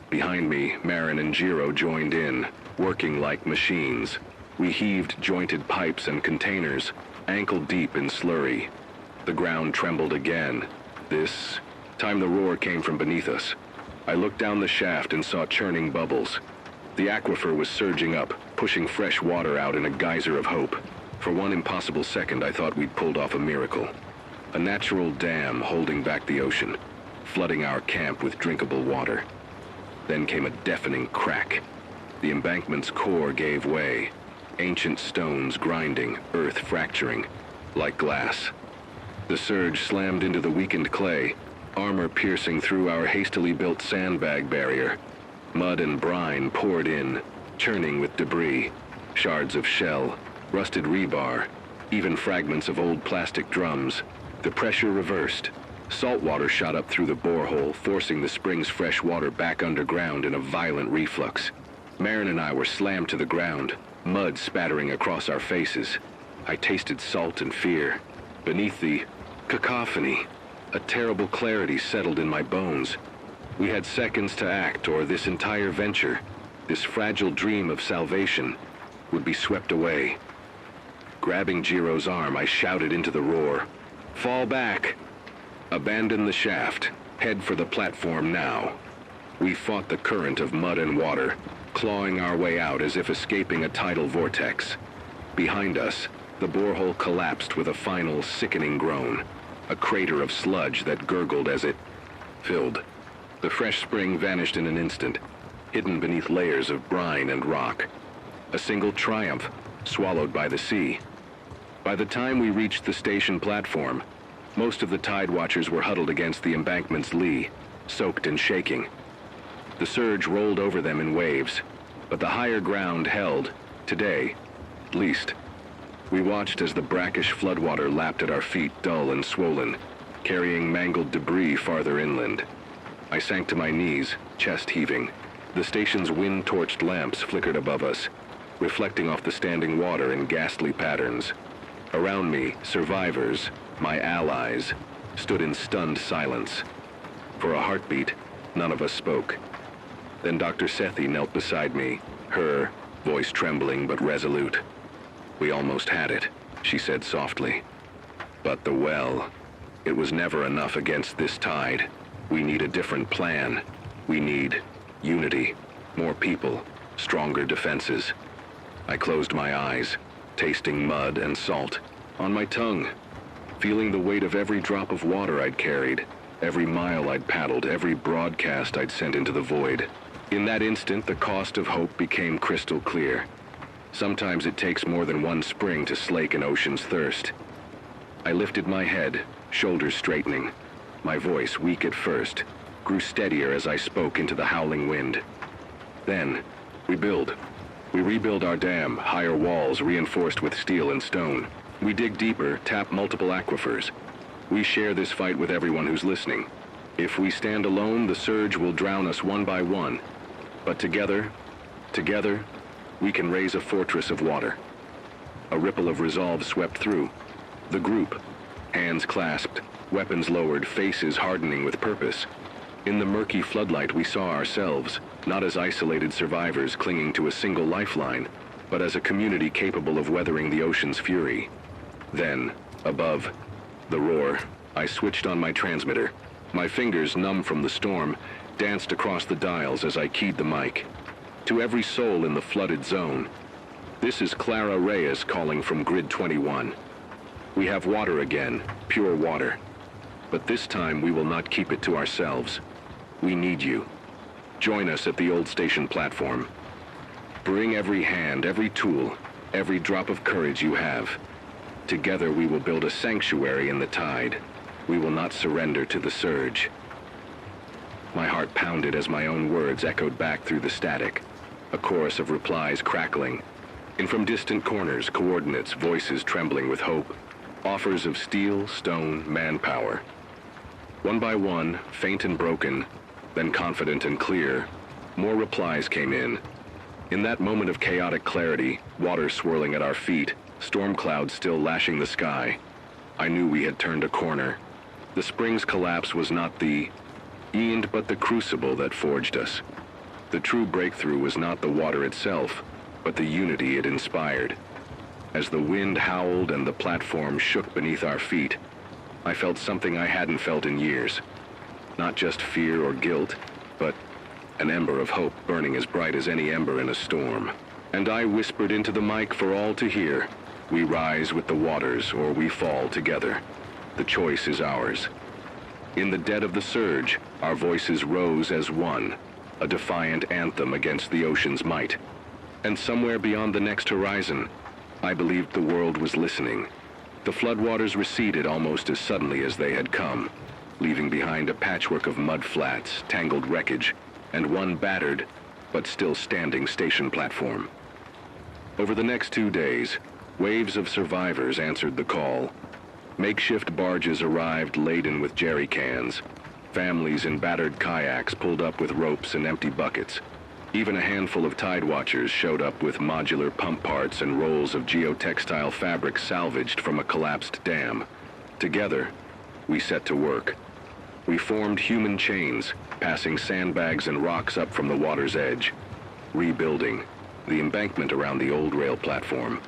Behind me, Marin and Jiro joined in, working like machines. We heaved jointed pipes and containers, ankle-deep in slurry. The ground trembled again. This time the roar came from beneath us. I looked down the shaft and saw churning bubbles. The aquifer was surging up, pushing fresh water out in a geyser of hope. For one impossible second, I thought we'd pulled off a miracle. A natural dam holding back the ocean, flooding our camp with drinkable water. Then came a deafening crack. The embankment's core gave way, ancient stones grinding, earth fracturing, like glass. The surge slammed into the weakened clay, armor piercing through our hastily built sandbag barrier. Mud and brine poured in, churning with debris, shards of shell, rusted rebar, even fragments of old plastic drums. The pressure reversed. Salt water shot up through the borehole, forcing the spring's fresh water back underground in a violent reflux. Marin and I were slammed to the ground, mud spattering across our faces. I tasted salt and fear. Beneath the cacophony, a terrible clarity settled in my bones. We had seconds to act, or this entire venture, this fragile dream of salvation, would be swept away. Grabbing Jiro's arm, I shouted into the roar, "Fall back! Abandon the shaft. Head for the platform now." We fought the current of mud and water, clawing our way out as if escaping a tidal vortex. Behind us, the borehole collapsed with a final sickening groan, a crater of sludge that gurgled as it filled. The fresh spring vanished in an instant, hidden beneath layers of brine and rock. A single triumph, swallowed by the sea. By the time we reached the station platform, most of the tide watchers were huddled against the embankment's lee, soaked and shaking. The surge rolled over them in waves, but the higher ground held, today, at least. We watched as the brackish floodwater lapped at our feet, dull and swollen, carrying mangled debris farther inland. I sank to my knees, chest heaving. The station's wind-torched lamps flickered above us, reflecting off the standing water in ghastly patterns. Around me, survivors, my allies, stood in stunned silence. For a heartbeat, none of us spoke. Then Dr. Sethi knelt beside me, her voice trembling but resolute. "We almost had it," she said softly. "But the well, it was never enough against this tide. We need a different plan. We need unity, more people, stronger defenses." I closed my eyes, tasting mud and salt on my tongue, feeling the weight of every drop of water I'd carried, every mile I'd paddled, every broadcast I'd sent into the void. In that instant, the cost of hope became crystal clear. Sometimes it takes more than one spring to slake an ocean's thirst. I lifted my head, shoulders straightening. My voice, weak at first, grew steadier as I spoke into the howling wind. Then, we rebuild our dam, higher walls reinforced with steel and stone. We dig deeper, tap multiple aquifers. We share this fight with everyone who's listening. If we stand alone, the surge will drown us one by one. But together, we can raise a fortress of water. A ripple of resolve swept through. The group, hands clasped, weapons lowered, faces hardening with purpose. In the murky floodlight, we saw ourselves, not as isolated survivors clinging to a single lifeline, but as a community capable of weathering the ocean's fury. Then, above the roar, I switched on my transmitter. My fingers, numb from the storm, danced across the dials as I keyed the mic. To every soul in the flooded zone, this is Clara Reyes calling from Grid 21. We have water again, pure water. But this time we will not keep it to ourselves. We need you. Join us at the old station platform. Bring every hand, every tool, every drop of courage you have. Together we will build a sanctuary in the tide. We will not surrender to the surge. My heart pounded as my own words echoed back through the static, a chorus of replies crackling. And from distant corners, coordinates, voices trembling with hope, offers of steel, stone, manpower. One by one, faint and broken, then confident and clear, more replies came in. In that moment of chaotic clarity, water swirling at our feet, storm clouds still lashing the sky, I knew we had turned a corner. The spring's collapse was not the end, but the crucible that forged us. The true breakthrough was not the water itself, but the unity it inspired. As the wind howled and the platform shook beneath our feet, I felt something I hadn't felt in years. Not just fear or guilt, but an ember of hope burning as bright as any ember in a storm. And I whispered into the mic for all to hear, we rise with the waters or we fall together. The choice is ours. In the dead of the surge, our voices rose as one, a defiant anthem against the ocean's might. And somewhere beyond the next horizon, I believed the world was listening. The floodwaters receded almost as suddenly as they had come, leaving behind a patchwork of mud flats, tangled wreckage, and one battered, but still standing station platform. Over the next 2 days, waves of survivors answered the call. Makeshift barges arrived laden with jerry cans. Families in battered kayaks pulled up with ropes and empty buckets. Even a handful of tide watchers showed up with modular pump parts and rolls of geotextile fabric salvaged from a collapsed dam. Together, we set to work. We formed human chains, passing sandbags and rocks up from the water's edge, rebuilding the embankment around the old rail platform.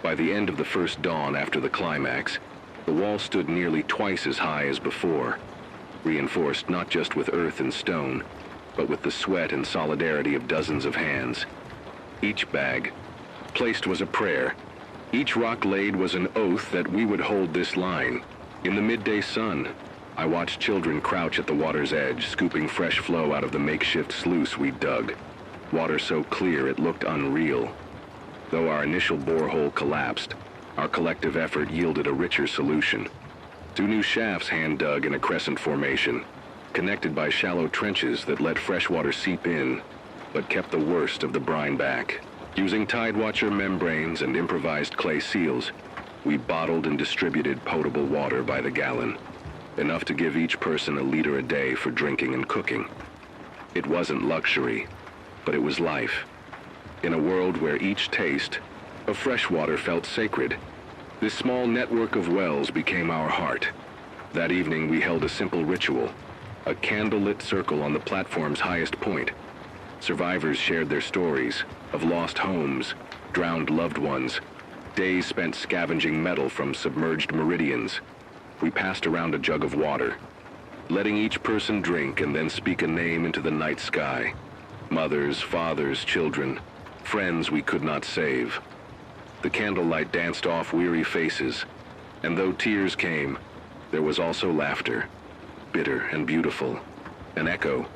By the end of the first dawn after the climax, the wall stood nearly twice as high as before, reinforced not just with earth and stone, but with the sweat and solidarity of dozens of hands. Each bag placed was a prayer. Each rock laid was an oath that we would hold this line. In the midday sun, I watched children crouch at the water's edge, scooping fresh flow out of the makeshift sluice we dug. Water so clear it looked unreal. Though our initial borehole collapsed, our collective effort yielded a richer solution. 2 new shafts hand-dug in a crescent formation, connected by shallow trenches that let fresh water seep in, but kept the worst of the brine back. Using Tidewatcher membranes and improvised clay seals, we bottled and distributed potable water by the gallon, enough to give each person a liter a day for drinking and cooking. It wasn't luxury, but it was life. In a world where each taste of fresh water felt sacred, this small network of wells became our heart. That evening we held a simple ritual, a candlelit circle on the platform's highest point. Survivors shared their stories of lost homes, drowned loved ones, days spent scavenging metal from submerged meridians. We passed around a jug of water, letting each person drink and then speak a name into the night sky. Mothers, fathers, children, friends we could not save. The candlelight danced off weary faces, and though tears came, there was also laughter, bitter and beautiful, an echo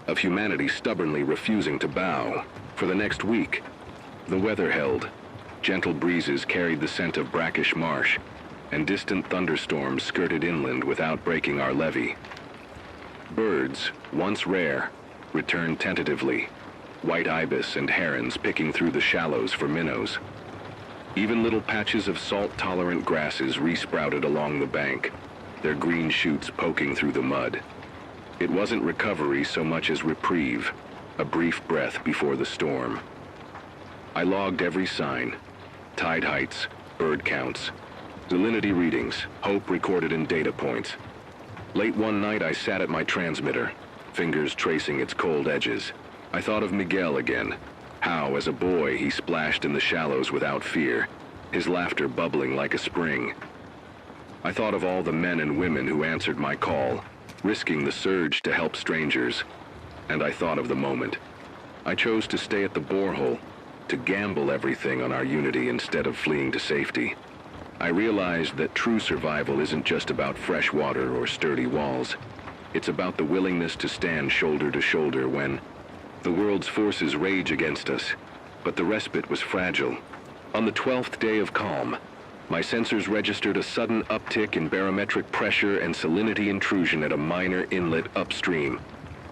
of humanity stubbornly refusing to bow. For the next week, the weather held. Gentle breezes carried the scent of brackish marsh, and distant thunderstorms skirted inland without breaking our levee. Birds, once rare, returned tentatively, white ibis and herons picking through the shallows for minnows. Even little patches of salt-tolerant grasses resprouted along the bank, their green shoots poking through the mud. It wasn't recovery so much as reprieve, a brief breath before the storm. I logged every sign, tide heights, bird counts, salinity readings, hope recorded in data points. Late one night I sat at my transmitter, fingers tracing its cold edges. I thought of Miguel again. How, as a boy, he splashed in the shallows without fear, his laughter bubbling like a spring. I thought of all the men and women who answered my call, risking the surge to help strangers. And I thought of the moment. I chose to stay at the borehole, to gamble everything on our unity instead of fleeing to safety. I realized that true survival isn't just about fresh water or sturdy walls. It's about the willingness to stand shoulder to shoulder when the world's forces rage against us, but the respite was fragile. On the 12th day of calm, my sensors registered a sudden uptick in barometric pressure and salinity intrusion at a minor inlet upstream.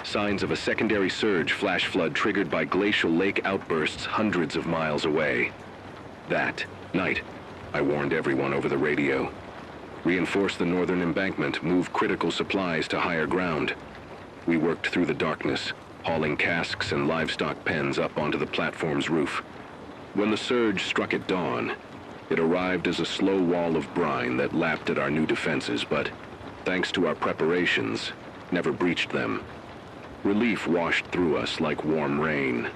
Signs of a secondary surge flash flood triggered by glacial lake outbursts hundreds of miles away. That night, I warned everyone over the radio. Reinforce the northern embankment, move critical supplies to higher ground. We worked through the darkness, hauling casks and livestock pens up onto the platform's roof. When the surge struck at dawn, it arrived as a slow wall of brine that lapped at our new defenses, but, thanks to our preparations, never breached them. Relief washed through us like warm rain.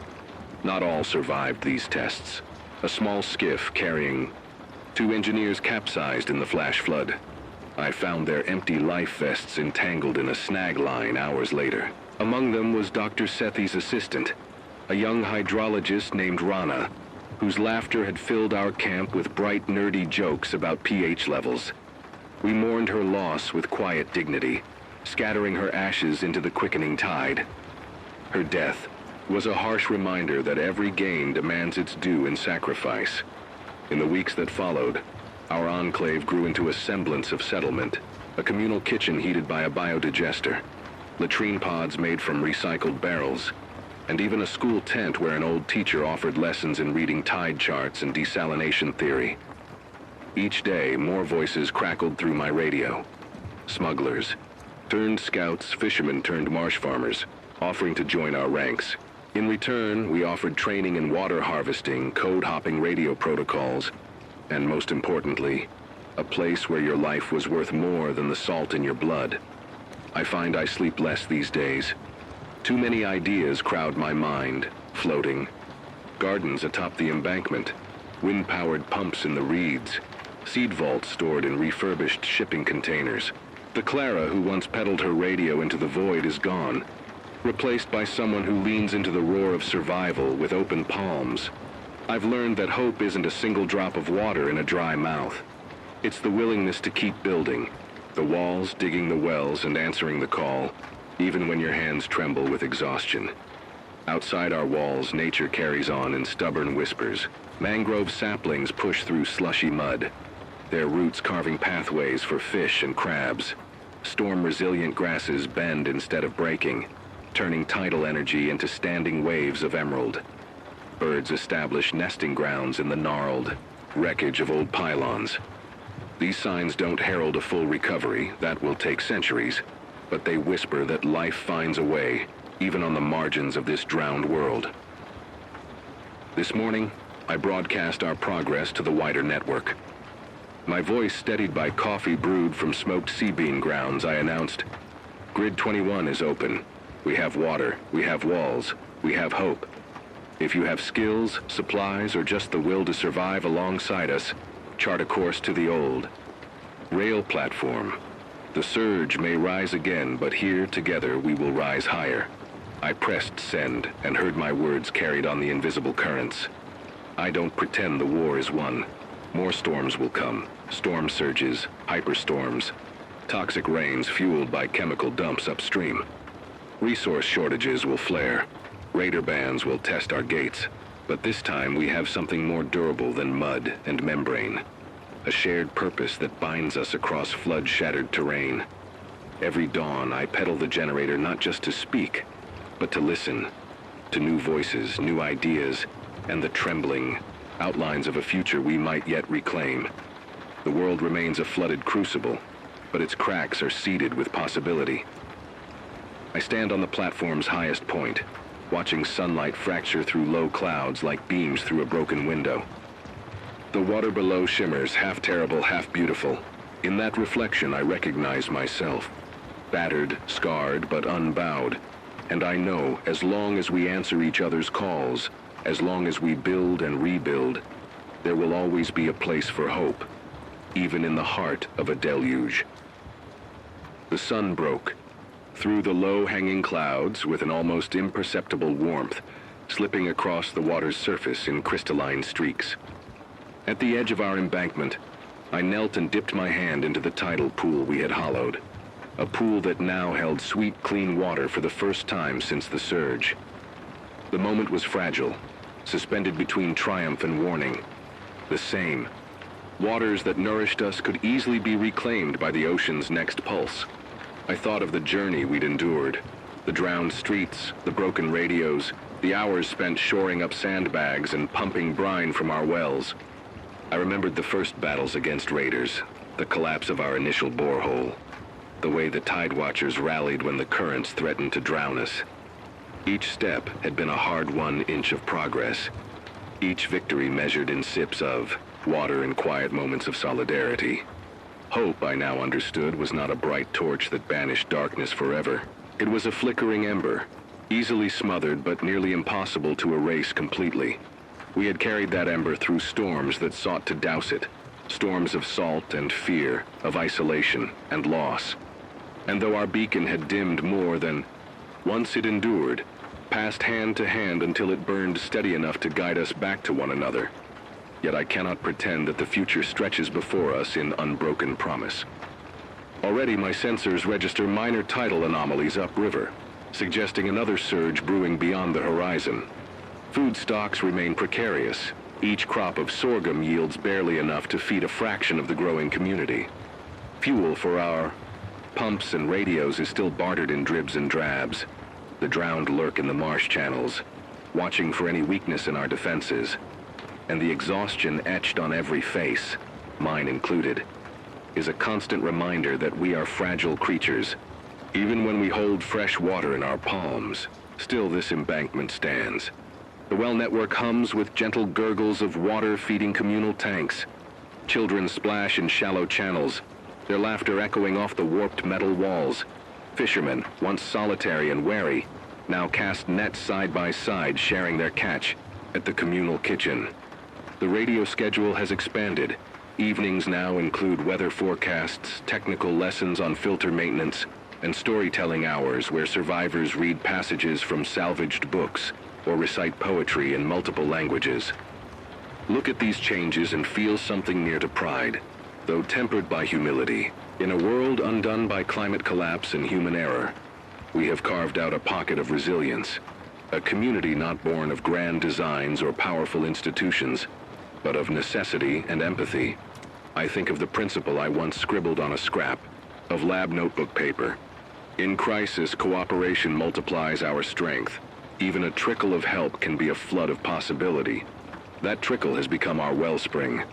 Not all survived these tests. A small skiff carrying 2 engineers capsized in the flash flood. I found their empty life vests entangled in a snag line hours later. Among them was Dr. Sethi's assistant, a young hydrologist named Rana, whose laughter had filled our camp with bright, nerdy jokes about pH levels. We mourned her loss with quiet dignity, scattering her ashes into the quickening tide. Her death was a harsh reminder that every gain demands its due in sacrifice. In the weeks that followed, our enclave grew into a semblance of settlement, a communal kitchen heated by a biodigester, latrine pods made from recycled barrels, and even a school tent where an old teacher offered lessons in reading tide charts and desalination theory. Each day, more voices crackled through my radio. Smugglers, turned scouts, fishermen turned marsh farmers, offering to join our ranks. In return, we offered training in water harvesting, code-hopping radio protocols, and most importantly, a place where your life was worth more than the salt in your blood. I find I sleep less these days. Too many ideas crowd my mind, floating. Gardens atop the embankment, wind-powered pumps in the reeds, seed vaults stored in refurbished shipping containers. The Clara who once peddled her radio into the void is gone, replaced by someone who leans into the roar of survival with open palms. I've learned that hope isn't a single drop of water in a dry mouth. It's the willingness to keep building, the walls digging the wells and answering the call, even when your hands tremble with exhaustion. Outside our walls, nature carries on in stubborn whispers. Mangrove saplings push through slushy mud, their roots carving pathways for fish and crabs. Storm-resilient grasses bend instead of breaking, turning tidal energy into standing waves of emerald. Birds establish nesting grounds in the gnarled wreckage of old pylons. These signs don't herald a full recovery, that will take centuries, but they whisper that life finds a way, even on the margins of this drowned world. This morning, I broadcast our progress to the wider network. My voice steadied by coffee brewed from smoked sea bean grounds, I announced, "Grid 21 is open. We have water, we have walls, we have hope. If you have skills, supplies, or just the will to survive alongside us, chart a course to the old. Rail platform. The surge may rise again, but here together we will rise higher." I pressed send and heard my words carried on the invisible currents. I don't pretend the war is won. More storms will come. Storm surges, hyperstorms, toxic rains fueled by chemical dumps upstream. Resource shortages will flare. Raider bands will test our gates. But this time we have something more durable than mud and membrane. A shared purpose that binds us across flood-shattered terrain. Every dawn I pedal the generator not just to speak, but to listen. To new voices, new ideas, and the trembling outlines of a future we might yet reclaim. The world remains a flooded crucible, but its cracks are seeded with possibility. I stand on the platform's highest point, watching sunlight fracture through low clouds like beams through a broken window. The water below shimmers, half terrible, half beautiful. In that reflection, I recognize myself. Battered, scarred, but unbowed, And I know as long as we answer each other's calls, as long as we build and rebuild, there will always be a place for hope, even in the heart of a deluge. The sun broke. Through the low-hanging clouds with an almost imperceptible warmth, slipping across the water's surface in crystalline streaks. At the edge of our embankment, I knelt and dipped my hand into the tidal pool we had hollowed, a pool that now held sweet, clean water for the first time since the surge. The moment was fragile, suspended between triumph and warning. The same. Waters that nourished us could easily be reclaimed by the ocean's next pulse. I thought of the journey we'd endured, the drowned streets, the broken radios, the hours spent shoring up sandbags and pumping brine from our wells. I remembered the first battles against raiders, the collapse of our initial borehole, the way the tide watchers rallied when the currents threatened to drown us. Each step had been a hard-won inch of progress, each victory measured in sips of water and quiet moments of solidarity. Hope, I now understood, was not a bright torch that banished darkness forever. It was a flickering ember, easily smothered but nearly impossible to erase completely. We had carried that ember through storms that sought to douse it, storms of salt and fear, of isolation and loss. And though our beacon had dimmed more than once it endured, passed hand to hand until it burned steady enough to guide us back to one another. Yet I cannot pretend that the future stretches before us in unbroken promise. Already my sensors register minor tidal anomalies upriver, suggesting another surge brewing beyond the horizon. Food stocks remain precarious. Each crop of sorghum yields barely enough to feed a fraction of the growing community. Fuel for our pumps and radios is still bartered in dribs and drabs. The drowned lurk in the marsh channels, watching for any weakness in our defenses. And the exhaustion etched on every face, mine included, is a constant reminder that we are fragile creatures. Even when we hold fresh water in our palms, still this embankment stands. The well network hums with gentle gurgles of water feeding communal tanks. Children splash in shallow channels, their laughter echoing off the warped metal walls. Fishermen, once solitary and wary, now cast nets side by side, sharing their catch at the communal kitchen. The radio schedule has expanded. Evenings now include weather forecasts, technical lessons on filter maintenance, and storytelling hours where survivors read passages from salvaged books or recite poetry in multiple languages. Look at these changes and feel something near to pride, though tempered by humility. In a world undone by climate collapse and human error, we have carved out a pocket of resilience, a community not born of grand designs or powerful institutions, but of necessity and empathy. I think of the principle I once scribbled on a scrap of lab notebook paper. In crisis, cooperation multiplies our strength. Even a trickle of help can be a flood of possibility. That trickle has become our wellspring,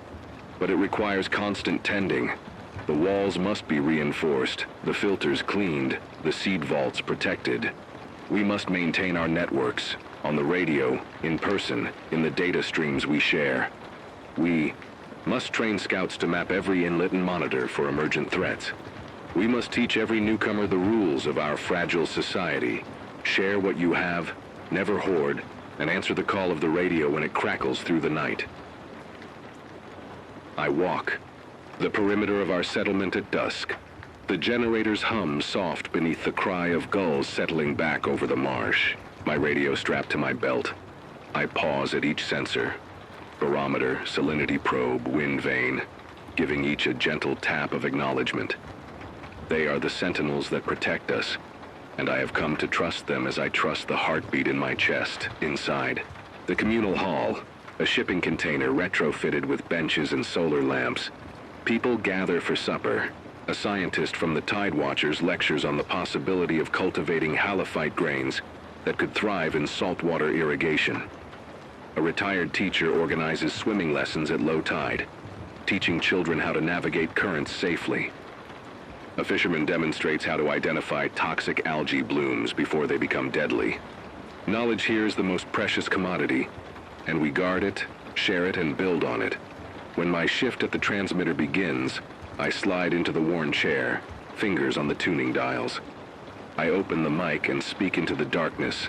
but it requires constant tending. The walls must be reinforced, the filters cleaned, the seed vaults protected. We must maintain our networks, on the radio, in person, in the data streams we share. We must train scouts to map every inlet and monitor for emergent threats. We must teach every newcomer the rules of our fragile society. Share what you have, never hoard, and answer the call of the radio when it crackles through the night. I walk the perimeter of our settlement at dusk. The generators hum soft beneath the cry of gulls settling back over the marsh. My radio strapped to my belt. I pause at each sensor. Barometer, salinity probe, wind vane, giving each a gentle tap of acknowledgement. They are the sentinels that protect us, and I have come to trust them as I trust the heartbeat in my chest, inside. The communal hall, a shipping container retrofitted with benches and solar lamps. People gather for supper. A scientist from the Tide Watchers lectures on the possibility of cultivating halophyte grains that could thrive in saltwater irrigation. A retired teacher organizes swimming lessons at low tide, teaching children how to navigate currents safely. A fisherman demonstrates how to identify toxic algae blooms before they become deadly. Knowledge here is the most precious commodity, and we guard it, share it, and build on it. When my shift at the transmitter begins, I slide into the worn chair, fingers on the tuning dials. I open the mic and speak into the darkness.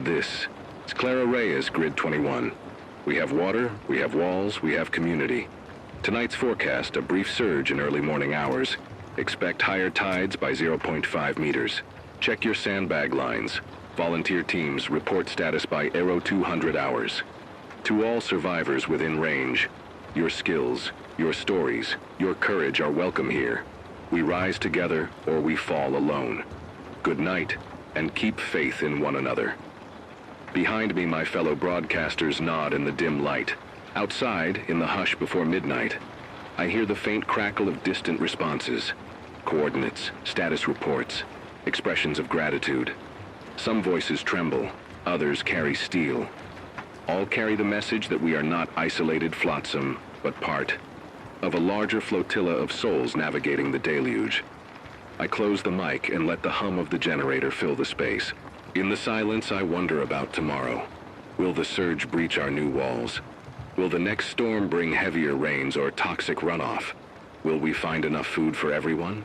This is Clara Reyes, Grid 21. We have water, we have walls, we have community. Tonight's forecast, a brief surge in early morning hours. Expect higher tides by 0.5 meters. Check your sandbag lines. Volunteer teams report status by Aero 200 hours. To all survivors within range, your skills, your stories, your courage are welcome here. We rise together or we fall alone. Good night, and keep faith in one another. Behind me, my fellow broadcasters nod in the dim light. Outside, in the hush before midnight, I hear the faint crackle of distant responses. Coordinates, status reports, expressions of gratitude. Some voices tremble, others carry steel. All carry the message that we are not isolated flotsam, but part of a larger flotilla of souls navigating the deluge. I close the mic and let the hum of the generator fill the space. In the silence, I wonder about tomorrow. Will the surge breach our new walls? Will the next storm bring heavier rains or toxic runoff? Will we find enough food for everyone?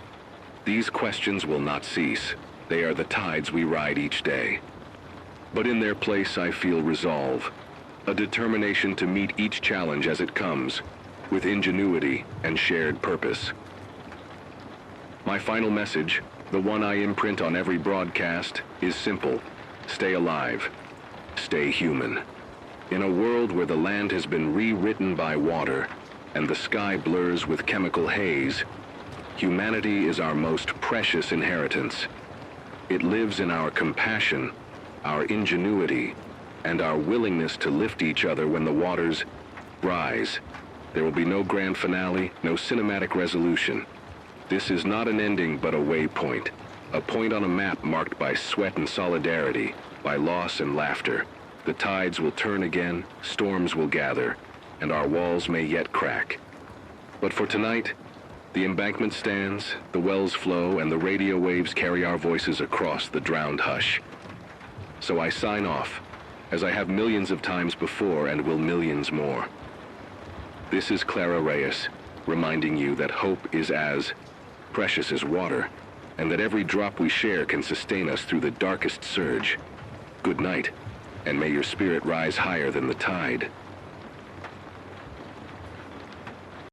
These questions will not cease. They are the tides we ride each day. But in their place, I feel resolve, a determination to meet each challenge as it comes, with ingenuity and shared purpose. My final message, the one I imprint on every broadcast, is simple. Stay alive. Stay human. In a world where the land has been rewritten by water and the sky blurs with chemical haze, humanity is our most precious inheritance. It lives in our compassion, our ingenuity, and our willingness to lift each other when the waters rise. There will be no grand finale, no cinematic resolution. This is not an ending, but a waypoint. A point on a map marked by sweat and solidarity, by loss and laughter. The tides will turn again, storms will gather, and our walls may yet crack. But for tonight, the embankment stands, the wells flow, and the radio waves carry our voices across the drowned hush. So I sign off, as I have millions of times before and will millions more. This is Clara Reyes, reminding you that hope is as precious as water, and that every drop we share can sustain us through the darkest surge. Good night, and may your spirit rise higher than the tide.